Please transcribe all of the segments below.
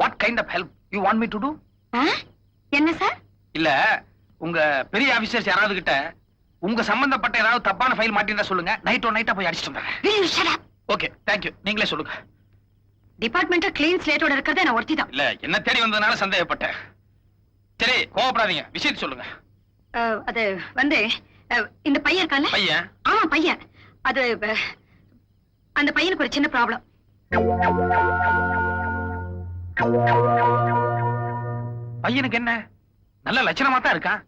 What kind of help you want me to do? என்ன sir? இல்ல உங்க பெரிய ஆபீசர்ஸ் யாராவது கிட்ட உங்க சம்பந்தப்பட்ட ஏதாவது தப்பான ஃபைல் மாட்டிருந்தா சொல்லுங்க. நைட்டா போய் அடிச்சிட்டு வந்துறேன். Okay, thank you. நீங்களே சொல்லுங்க. டிபார்ட்மெண்ட் கிளீன் ஸ்லேட்டோட இருக்கறதே நான் ஒருத்தி தான். இல்ல என்ன தேடி வந்ததனால சந்தேகப்பட்டேன். சரி, கோவப்படாதீங்க. விஷயத்தை சொல்லுங்க. அது வந்து இந்த பையன் இருக்கான்ல? பையன்? ஆமா பையன். அது அந்த பையனுக்கு ஒரு சின்ன ப்ராப்ளம். பையனுக்கு என்ன? நல்ல லட்சணமா தான் இருக்கான்.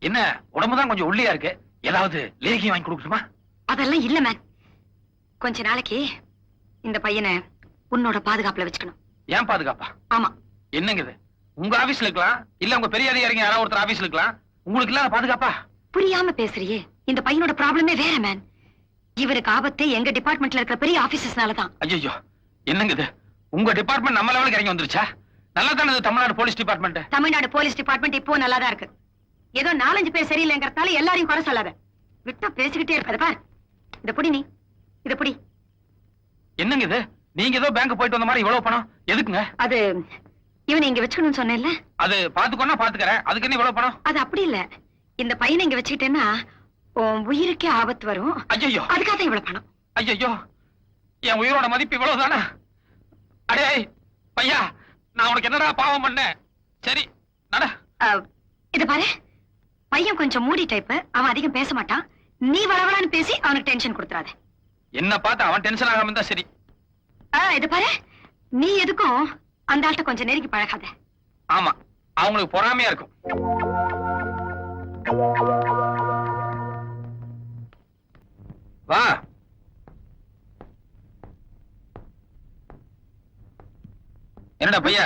என்ன உடம்புதான் கொஞ்சம் ஒல்லியா இருக்கு. ஏதாவது லேகியம் வாங்கி கொடுக்கணுமா? அதெல்லாம் இல்ல மேன். கொஞ்ச நாளைக்கு இந்த பையனை உன்னோட பாதுகாப்புல வச்சுக்கணும். ஏன் பாதுகாப்பா? ஆமா. என்னங்க இது? உங்க ஆபீஸ்ல இருக்கலாம், இல்ல உங்க பெரிய அதிகாரிங்க யாராவது ஒருத்தர் ஆபீஸ்ல இருக்கலாம். உங்களுக்கு இல்லாத பாதுகாப்பா? புரியாம பேசுறியே. இந்த பையனோட ப்ராப்ளமே வேற மேன். இவருக்கு ஆபத்து எங்க டிபார்ட்மெண்ட்ல இருக்கிற பெரிய ஆபீசர்ஸ்னாலதான். ஐயோ, என்னங்க இது? உங்க டிபார்ட்மெண்ட் நம்ம லெவலுக்கு இறங்கி வந்துருச்சா? நல்லா தானே Tamil Nadu police department. Tamil Nadu police department இப்போ நல்லாதான் இருக்கு. ஏதோ 4-5 பேர் சரியில்லைங்கிறதால எல்லாரையும் குறை சொல்லாத. விட்டா பேசிக்கிட்டே இருப்பது பார். இத புடி நீ. இத புடி. என்னங்க இது? நீங்க ஏதோ பேங்க் போயிட்டு வந்த மாதிரி இவ்வளவு பணம் எதுக்குங்க? அது இவனை இங்க வச்சுக்கணும்னு சொன்னேன்ல. அது பாத்துக்கோன்னா பாத்துக்கறேன். அதுக்கு என்ன இவ்வளவு பணம்? அது அப்படி இல்ல. இந்த பையனை இங்க வச்சுக்கிட்டேன்னா உன் உயிருக்கே ஆபத்து வரும். ஐயோ, அதுக்காக இவ்வளவு பணம். ஐயோ, என் உயிரோட மதிப்பு இவ்வளவுதானா? அடே பையா, நான் உனக்கு என்னடா பாவம் பண்ணேன்? சரி நட. இத பாரு, பையன் கொஞ்சம் மூடி டைப். அவன் அதிகம் பேச மாட்டான். நீ வளவளான்னு பேசி அவனுக்கு டென்ஷன் கொடுத்துறாத. என்ன பார்த்து அவன் டென்ஷன் ஆகாம இருந்தா சரி. இத பாரு, நீ எதுக்கும் அந்த ஆள்கிட்ட கொஞ்சம் நெருங்கி பழகாத. ஆமா, அவங்களுக்கு பொறாமையா இருக்கும். வா. என்னடா பையா,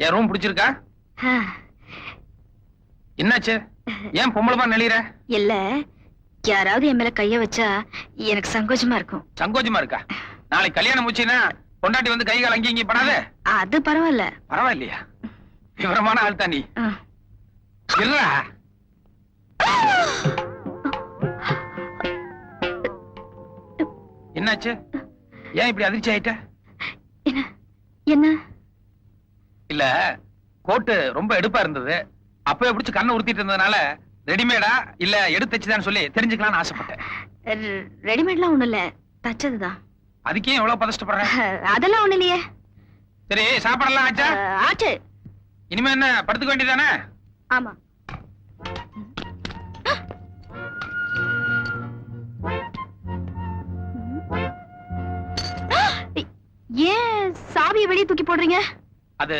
என் ரூம் பிடிச்சிருக்கா? என்னாச்சு? ஏன் பொம்பளமா நெளிற? இல்ல, யாராவது என் மேல கைய வச்சா எனக்கு சங்கோஜமா இருக்கும். சங்கோஜமா இருக்கா? நாளைக்கு கல்யாணம் முடிச்சுன்னா பொண்டாட்டி வந்து கை கால் அங்கேயும் படாத. அது பரவாயில்ல. பரவாயில்லையா? விவரமான ஆள் தான் நீ. இல்ல என்னாச்சு? ஏன் இப்படி அதிர்ச்சி ஆயிட்ட? என்ன? இல்ல, கோட்டு ரொம்ப எடுப்பா இருந்தது. அப்பவே பிடிச்சு கண்ணை உறுத்திட்டு இருந்ததுனால ரெடிமேடா இல்ல எடுத்து தச்சுதான்னு சொல்லி தெரிஞ்சுக்கலாம்னு ஆசைப்பட்டேன். ரெடிமேட்லாம் ஒண்ணும் இல்ல, தச்சதுதான். அதுக்கே எவ்வளவு பதஷ்டப்படுற? அதெல்லாம் ஒண்ணு இல்லையே. சரி, சாப்பாடெல்லாம் ஆச்சா? ஆச்சு. இனிமே என்ன, படுத்துக்க வேண்டியதானே? ஆமா. ஏன் சாவியை வெளியே தூக்கி போடுறீங்க? அது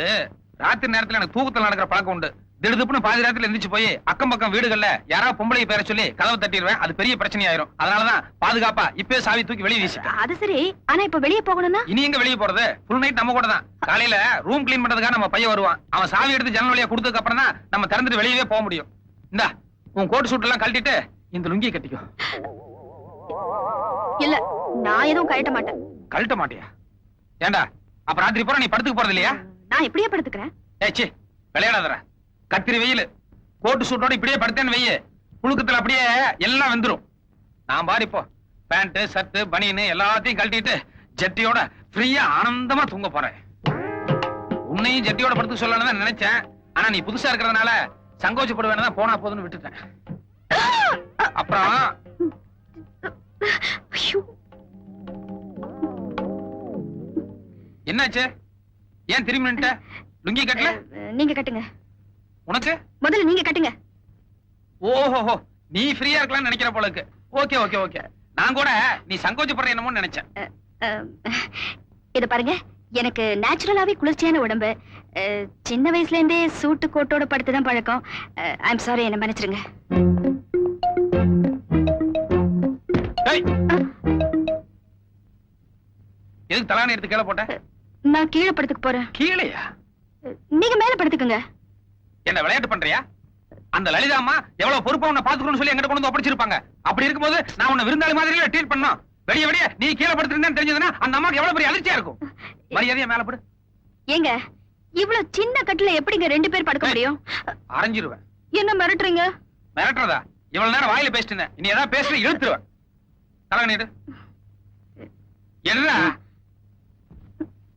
ராத்திரி நேரத்துல எனக்கு தூக்கத்துல நடக்கிற பழக்கம் உண்டு. திடுதுப்புன்னு பாதி ராத்திரில எந்திரிச்சு போய் அக்கம் பக்கம் வீடுகள்ல யாராவது பொம்பளை பேர சொல்லி கதவை தட்டிடுவேன். அது பெரிய பிரச்சனை ஆயிரும். அதனாலதான் பாதுகாப்பா இப்பே சாவி தூக்கி வெளியே வீசிட்டேன். அது சரி, ஆனா இப்ப வெளியே போகணும்னா? இனி எங்க வெளியே போறது? ஃபுல் நைட் நம்ம கூட தான். காலையில ரூம் கிளீன் பண்றதுக்காக நம்ம பையன் வருவான். அவன் சாவி எடுத்து ஜன்னல் வழியா கொடுத்ததுக்கு அப்புறம் தான் நம்ம திறந்துட்டு வெளியவே போக முடியும். இந்தா, உன் கோட் சூட் எல்லாம் கழட்டிட்டு இந்த லுங்கியை கட்டிக்கோ. இல்ல, நான் எதுவும் கழட்ட மாட்டேன். கழட்ட மாட்டியா? ஏண்டா, அப்ப ராத்திரி பூரா நீ படுத்துக்க போறது இல்லையா? நான் இப்படியே படுத்துக்கிறேன். ஏச்சி, விளையாடாதடா. கத்திரி வெயில் கோட்டு சூட்டோட இப்படியே படுத்தேன்னு வெய்ய, புழுக்கத்துல அப்படியே எல்லாம் வெந்துரும். நான் பாரு இப்போ பேண்ட் ஷர்ட் பனியன் எல்லாத்தையும் கழட்டிட்டு ஜட்டியோட ஃப்ரீயா ஆனந்தமா தூங்க போறேன். உன்னையும் ஜட்டியோட படுத்து சொல்லலாம்னு தான் நினைச்சேன். ஆனா நீ புதுசா இருக்கிறதுனால சங்கோச்சப்படுவேன்னு தான் போனா போதுன்னு விட்டுட்டேன். அப்புறம் என்னாச்சு? ஏன் திரும்பி நின்னுட்ட? லுங்கி கட்டல? நீங்க கட்டுங்க. உனக்கு முதல்ல நீங்க கட்டுங்க. ஓஹோ, நீ ஃப்ரீயா இருக்கலாம்னு நினைக்கிற போல இருக்கு. Okay okay okay. நான் கூட நீ சங்கோச்சப்படுற என்னமோன்னு நினைச்சேன். இத பாருங்க, எனக்கு நேச்சுரலாவே குளிர்ச்சியான உடம்பு. சின்ன வயசுல இருந்தே சூட்டு கோட்டோட படுத்துதான் பழக்கம். ஐ அம் சாரி, என்ன மன்னிச்சிருங்க. எதுக்கு தலானி எடுத்து கீழே போட்ட? நான் கீழே படுத்துக்க போறேன். கீழையா? நீங்க மேல படுத்துக்குங்க. என்ன விளையாட்டு பண்றியா? அந்த லலிதா அம்மா எவ்வளவு பொறுப்பா உன்னை பாத்துக்கணும்னு சொல்லி எங்கிட்ட கொண்டு வந்து ஒப்படைச்சிருப்பாங்க. அப்படி இருக்கும்போது நான் உன்னை விருந்தாளி மாதிரி ட்ரீட் பண்ணோம். வெளிய வெளிய நீ கீழே படுத்துருந்தேன்னு தெரிஞ்சதுன்னா அந்த அம்மாக்கு எவ்வளவு பெரிய அதிர்ச்சியா இருக்கும். மரியாதையா மேல படு. ஏங்க, இவ்வளவு சின்ன கட்டுல எப்படிங்க 2 பேர் படுக்க முடியும்? அரைஞ்சிருவேன். என்ன மிரட்டுறீங்க? மிரட்டுறதா? இவ்வளவு நேரம் வாயில பேசிட்டு இருந்தேன். இனி ஏதாவது பேசுற இழுத்துருவேன். தலைவனீடு என்ன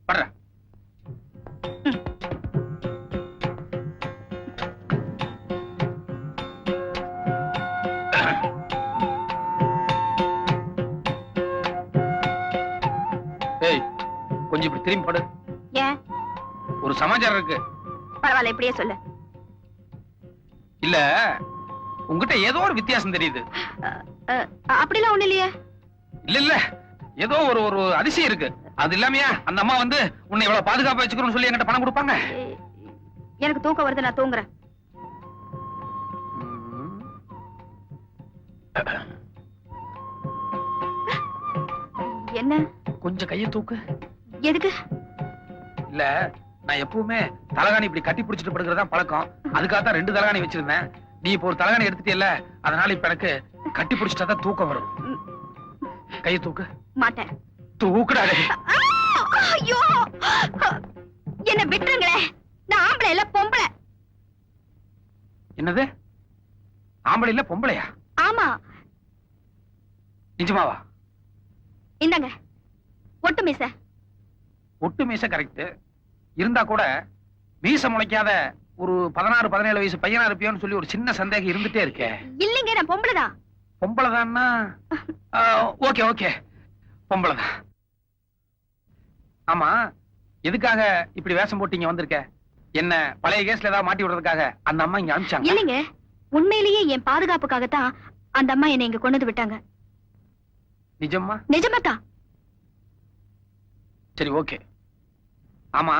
படுற? கொஞ்சம் இப்படி திரும்பி படு. ஏன்? ஒரு சமாச்சாரம் இருக்கு. பரவாயில்ல, இப்படியே சொல்லு. இல்ல, உங்ககிட்ட ஏதோ ஒரு வித்தியாசம் தெரியுது. அப்படிலாம் ஒண்ணு இல்லையே. இல்ல இல்ல, ஏதோ ஒரு ஒரு அதிசயம் இருக்கு. அது இல்லாமையா அந்த அம்மா வந்து உன்னை இவ்வளவு பாதுகாப்பா வச்சுக்கணும்னு சொல்லி என்கிட்ட பணம் கொடுப்பாங்க? எனக்கு தூக்கம் வருது, நான் தூங்குறேன். என்ன? கொஞ்சம் கையை தூக்கு. எதுக்கு? இல்ல, நான் எப்பவுமே தலகாணி இப்படி கட்டி பிடிச்சிட்டு படுக்கிறதா பழக்கம். அதுக்காகத்தான் 2 தலகாணி வச்சிருந்தேன். நீ இப்போ ஒரு தலகாணி எடுத்துட்டியல்ல, அதனால இப்ப எனக்கு கட்டி பிடிச்சிட்டா தான் தூக்கம் வரும். கையை தூக்கு. மாட்டேன். தூக்குடாடே. ஐயோ, என்ன விட்டுருங்களே. நான் ஆம்பளை இல்ல, பொம்பளை. என்னது? ஆம்பளை இல்ல பொம்பளையா? ஆமா. நிஜமாவா? இந்தாங்க ஒட்டு மீச. ஒட்டு மீச கரெக்ட். இருந்தா கூட மீச முளைக்காத ஒரு 16-17 வயசு பையனா இருப்பியோன்னு சொல்லி ஒரு சின்ன சந்தேகம் இருந்துட்டே இருக்கே. இல்லைங்க, நான் பொம்பளைதான். பொம்பளைதான்னா ஓகே ஓகே, பொம்பளைதான். ஆமா, எதுக்காக இப்படி வேஷம் போட்டு இங்க வந்திருக்க? என்ன பழைய கேஸ்ல ஏதாவது மாட்டி விடுறதுக்காக அந்த அம்மா இங்க அனுப்பிச்சாங்க? இல்லைங்க, உண்மையிலேயே என் பாதுகாப்புக்காகத்தான் அந்த அம்மா என்னை இங்க கொண்டு வந்து விட்டாங்க. நிஜமா? நிஜமாதான். சரி ஓகே. ஆமா,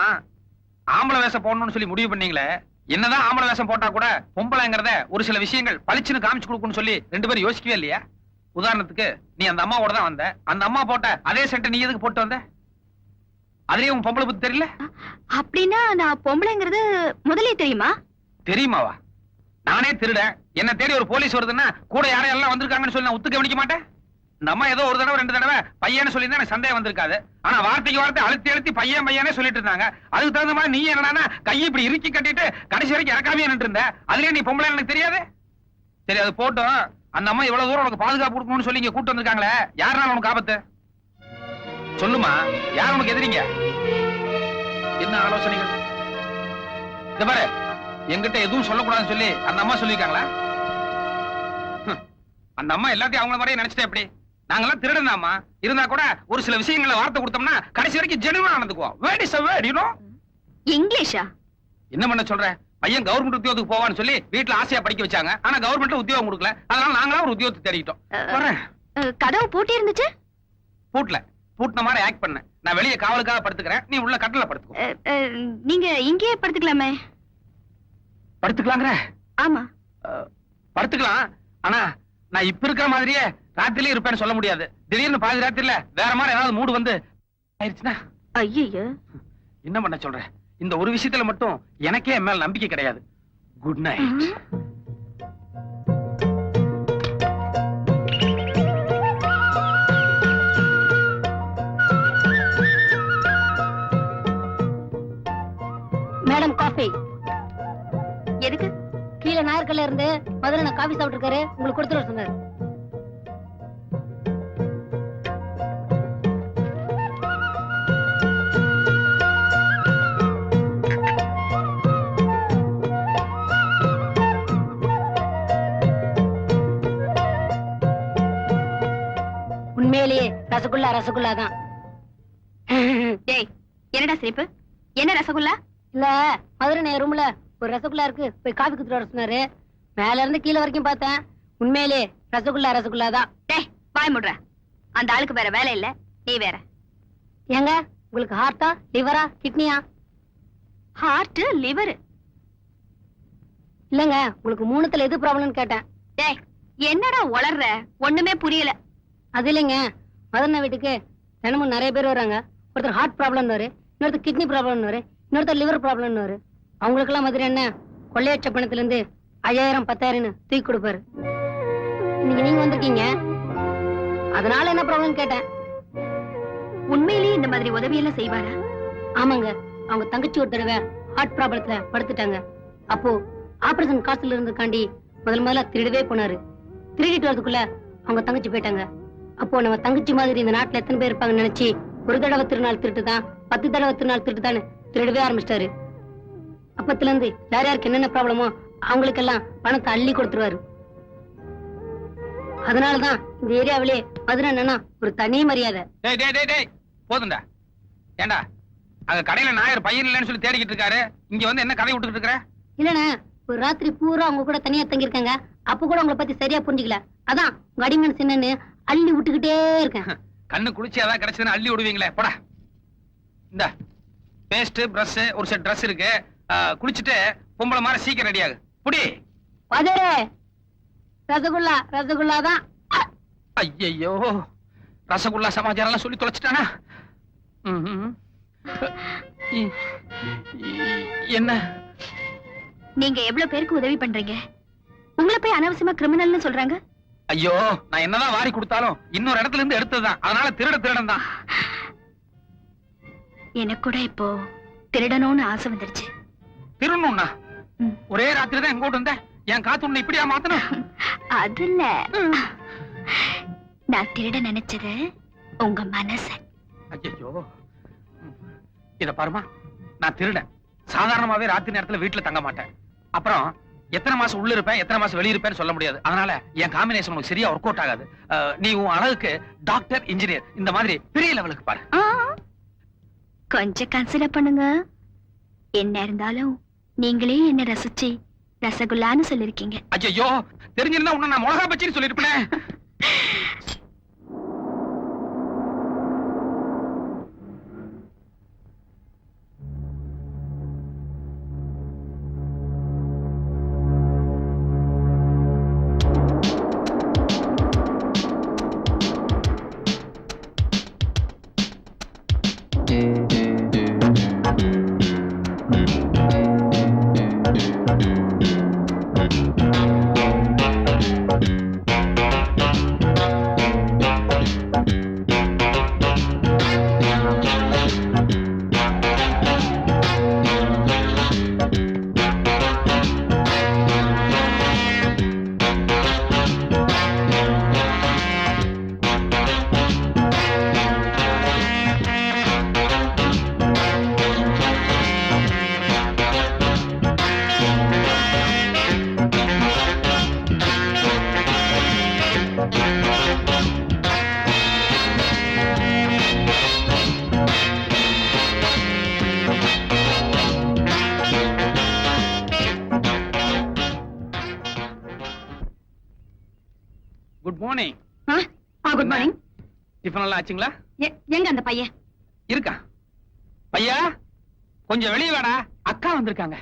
ஆம்பளை வேஷம் போடணும்னு சொல்லி முடிவு பண்ணீங்களே, என்னதான் ஆம்பளை வேஷம் போட்டா கூட பொம்பளைங்கிறத ஒரு சில விஷயங்கள் பளிச்சுன்னு காமிச்சு கொடுக்குன்னு சொல்லி 2 பேரும் யோசிக்கவே இல்லையா? உதாரணத்துக்கு, நீ அந்த அம்மாவோட தான் வந்த. அந்த அம்மா போட்ட அதே செட்டை நீ எதுக்கு போட்டு வந்த? அதுலயே உன் பொம்பளை பத்தி தெரியல? அப்படின்னா நான் பொம்பளைங்கிறது முதலே தெரியுமா? தெரியுமாவா? நானே திருடன், என்ன தேடி ஒரு போலீஸ் வருதுன்னா கூட யாரையெல்லாம் வந்திருக்காங்கன்னு சொல்லி நான் ஒத்து கவனிக்க மாட்டேன். இந்த அம்மா ஏதோ ஒரு தடவை 2 தடவை பையன்னு சொல்லி தான் எனக்கு சந்தேகம் வந்திருக்காது. ஆனா வார்த்தைக்கு வார்த்தை அழுத்தி அழுத்தி பையன் பையனே சொல்லிட்டு இருந்தாங்க. அதுக்கு தகுந்த மாதிரி நீ என்னன்னா கையை இப்படி இறுக்கி கட்டிட்டு கடைசி வரைக்கும் இறக்காமே நின்று இருந்த. அதுலயே நீ பொம்பளை எனக்கு தெரியாது. சரி, அது போட்டோம். அந்த அம்மா இவ்வளவு தூரம் உனக்கு பாதுகாப்பு கொடுக்கணும்னு சொல்லி இங்க கூட்டு வந்திருக்காங்களே, யாருனால உனக்கு ஆபத்து? சொல்லுமா, யார் உனக்கு எதிரிங்க? என்ன ஆலோசனைகள்? இந்த பாரு, என்கிட்ட எதுவும் சொல்லக்கூடாதுன்னு சொல்லி அந்த அம்மா சொல்லிருக்காங்களா? அந்த அம்மா எல்லாத்தையும் அவங்கள மாதிரியே நினைச்சிட்டே எப்படி? நாங்கெல்லாம் திருடனாமா இருந்தா கூட ஒரு சில விஷயங்களை வார்த்தை கொடுத்தோம்னா கடைசி வரைக்கும் ஜெனுவா நடந்துக்குவோம். Word is a word, you know? இங்கிலீஷா? என்ன பண்ண சொல்ற? பையன் கவர்மெண்ட் உத்தியோகத்துக்கு போவான்னு சொல்லி வீட்டுல ஆசையா படிக்க வச்சாங்க. ஆனா கவர்மெண்ட்ல உத்தியோகம் கொடுக்கல. அதனால நாங்களா ஒரு உத்தியோகத்தை தேடிட்டோம். வரேன். கதவு பூட்டி இருந்துச்சு? பூட்ல பூட்டின மாதிரி ஆக்ட் பண்ண. நான் வெளியே காவலுக்காக படுத்துக்கிறேன், நீ உள்ள கட்டல படுத்துக்கோ. நீங்க இங்கேயே படுத்துக்கலாமே. படுத்துக்கலாங்கிற? ஆமா, படுத்துக்கலாம். ஆனா நான் இப்ப இருக்கிற மாதிரியே ராத்திரிலே இருப்பேன்னு சொல்ல முடியாது. திடீர்னு பாதி ராத்திரில வேற மாதிரி ஏதாவது மூடு வந்து ஆயிடுச்சுன்னா? ஐயோ, என்ன பண்ண சொல்ற? இந்த ஒரு விஷயத்துல மட்டும் எனக்கே என் மேல நம்பிக்கை கிடையாது. Good night. Madam, coffee. எதுக்கு? கீழே நாயர்கல்ல இருந்து மதுரை காஃபி சாப்பிட்டு இருக்காரு, உங்களுக்கு கொடுத்துட்டு வர சொன்னாரு. உண்மையிலேயே ரசகுல்லா ரசகுல்லா தான். டேய், என்னடா சிரிப்பு? என்ன ரசகுல்லா? இல்ல, மதுரை ரூம்ல ஒரு ரசகுல்லா இருக்கு, போய் காஃபி குடுத்துட்டு வர சொன்னாரு. மேல இருந்து கீழே வரைக்கும் பார்த்தேன், உண்மையிலே ரசகுல்லா ரசகுல்லா தான். டேய், வாய் முடுற. அந்த ஆளுக்கு வேற வேலை இல்ல, நீ வேற. ஏங்க, உங்களுக்கு ஹார்ட்டா லிவரா கிட்னியா? Heart, liver. இல்லங்க, உங்களுக்கு 3த்துல எது ப்ராப்ளம்னு கேட்டேன். டேய், என்னடா உளர்ற? ஒண்ணுமே புரியல. அது இல்லைங்க, மதுரை வீட்டுக்கு தினமும் நிறைய பேர் வராங்க. ஒருத்தர் ஹார்ட் ப்ராப்ளம்னு, இன்னொருத்தர் கிட்னி ப்ராப்ளம்னு, இன்னொருத்தர் லிவர் ப்ராப்ளம்னு. அவங்களுக்கெல்லாம் மதுரை என்ன கொள்ளையற்ற பணத்துல இருந்து 5000 10,000 தூக்கி கொடுப்பாரு. இன்னைக்கு நீங்க வந்திருக்கீங்க, அதனால என்ன ப்ராப்ளம் கேட்டேன். உண்மையிலேயே இந்த மாதிரி உதவி எல்லாம் செய்வாரா? ஆமாங்க, அவங்க தங்கச்சி ஒரு தடவை ஹார்ட் ப்ராப்ளத்துல படுத்துட்டாங்க. அப்போ ஆபரேஷன் காசுல இருந்துக்காண்டி முதல்ல திருடவே போனாரு. திருடிட்டு வரதுக்குள்ள அவங்க தங்கச்சி போயிட்டாங்க. அப்போ நம்ம தங்கச்சி மாதிரி இந்த நாட்டுல எத்தனை பேர் இருப்பாங்கன்னு நினைச்சு ஒரு தடவை திருநாள் திருட்டுதான், 10 தடவை திருநாள் திருட்டுதான்னு திருடவே ஆரம்பிச்சிட்டாரு. அப்பத்துல இருந்து யார் யாருக்கு என்னென்ன ப்ராப்ளமோ அவங்களுக்கெல்லாம் பணத்தை அள்ளி கொடுத்துருவாரு. அதனாலதான் இந்த ஏரியாவிலே மதுரை என்னன்னா ஒரு தனி மரியாதை. போதுண்டா. ஏண்டா அங்க கடையில நாயர் பையன் இல்லைன்னு சொல்லி தேடிக்கிட்டு இருக்காரு. இங்க வந்து என்ன கதை விட்டுக்கிட்டு இருக்கிற? இல்லண்ணே, ஒரு ராத்திரி பூரா அவங்க கூட தனியா தங்கியிருக்காங்க. அப்ப கூட உங்களை பத்தி சரியா புரிஞ்சுக்கல. அதான் உங்க அடிமன் சின்னன்னு அள்ளி விட்டுக்கிட்டே இருக்கேன். கண்ணு குளிச்சு ஏதாவது கிடைச்சதுன்னு அள்ளி விடுவீங்களே, போடா. இந்த பேஸ்ட் பிரஷ் ஒரு செட் ட்ரெஸ் இருக்கு. குளிச்சுட்டு பொம்பளை மாதிரி சீக்கிரம் ரெடி ஆகு. புடி. பதரே, ரசகுல்லா ரசகுல்லா தான். ஐயோ, ரசகுல்லா சமாச்சாரம் எல்லாம் சொல்லி தொலைச்சிட்டானா? என்ன நீங்க எவ்வளவு பேருக்கு உதவி பண்றீங்க? உங்களை போய் அனாவசியமா கிரிமினல்னு சொல்றாங்க. ஐயோ, நான் என்னதான் வாரி கொடுத்தாலும் இன்னொரு இடத்துல இருந்து எடுத்ததுதான். அதனால திருடன் தான். எனக்கு கூட இப்போ திருடணும்னு ஆசை வந்துருச்சு. திருடணும்னா ஒரே ராத்திரி தான் எங்கோட்டு வந்த. என் காத்து உன்னை இப்படியா மாத்தணும்? அது இல்ல, நான் திருட நினைச்சது உங்க மனச. ஐயோ, இத பாருமா, நான் திருடன். சாதாரணமாவே ராத்திரி நேரத்துல வீட்டுல தங்க மாட்டேன். அப்புறம் எத்தனை மாசம் உள்ள இருப்பேன், எத்தனை மாசம் வெளிய இருப்பேன்னு சொல்ல முடியாது. அதனால என் காம்பினேஷன் உனக்கு சரியா ஒர்க் அவுட் ஆகாது. நீ உன் அழகுக்கு டாக்டர், இன்ஜினியர் இந்த மாதிரி பெரிய லெவலுக்கு பாரு. கொஞ்சம் கன்சிடர் பண்ணுங்க. என்ன இருந்தாலும் நீங்களே என்ன ரசிச்சு ரசகுல்லான்னு சொல்லிருக்கீங்க. ஐயோ, தெரிஞ்சிருந்தா உன்னை நான் மிளகா பச்சின்னு சொல்லிருப்பேன். Good morning. Good morning. Tiffin எல்லாம் ஆச்சுங்களா? எங்க அந்த பையன் இருக்கா? பையா, கொஞ்சம் வெளியே வாடா, அக்கா வந்திருக்காங்க.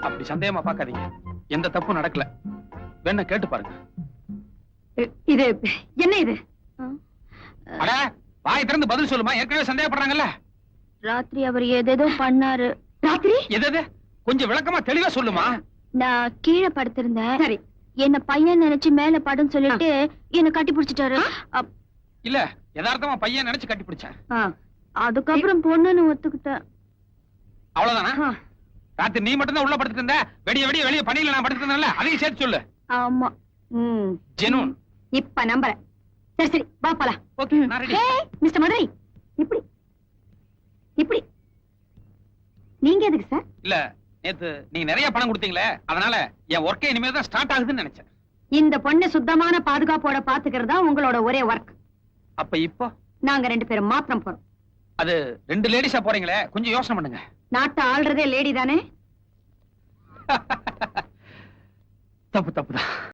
அப்படி சந்தேகமா பார்க்காதீங்க, எந்த தப்பும் நடக்கல. வேணா கேட்டு பாருங்க. இது என்ன இது? அட, வாய் திறந்து பதில் சொல்லுமா. ஏற்கனவே சந்தேகப்படுறாங்கல்ல. ராத்திரி அவர் ஏதேதோ பண்ணாரு. ராத்திரி எது? கொஞ்சம் விளக்கமா தெளிவா சொல்லுமா. நான் கீழே படுத்திருந்தேன். சரி, என்ன பையன் நினைச்சு மேல படுன்னு சொல்லிட்டு என்ன கட்டி பிடிச்சிட்டாரு. இல்ல, யதார்த்தமா பையன் நினைச்சு கட்டி பிடிச்சேன். அதுக்கப்புறம் பொண்ணுன்னு ஒத்துக்கிட்டேன். அவ்வளவுதானா? ராத்திரி நீ மட்டும் தான் உள்ள படுத்துட்டு இருந்த. வெடிய வெளிய பணியில நான் படுத்துட்டு இருந்தேன்ல, அதையும் சேர்த்து சொல்லு. ஆமா. ஜெனூன். இப்ப நம்புறேன். சரி சரி, வா போலாம். ஓகே, நான் ரெடி. மிஸ்டர் மதுரை, இப்படி இப்படி நீங்க எதுக்கு சார்? இல்ல, நேத்து நீங்க நிறைய பணம் கொடுத்தீங்களே, அதனால என் ஒர்க்கே இனிமே தான் ஸ்டார்ட் ஆகுதுன்னு நினைச்சேன். இந்த பொண்ணு சுத்தமான பாதுகாப்போட பாத்துக்கிறதா உங்களோட ஒரே ஒர்க். அப்ப இப்போ நாங்க 2 பேரும் மாத்திரம் போறோம். அது 2 லேடிஸா போறீங்களே, கொஞ்சம் யோசனை பண்ணுங்க. நாட்டை ஆள்றதே லேடி தானே? தப்பு தான்.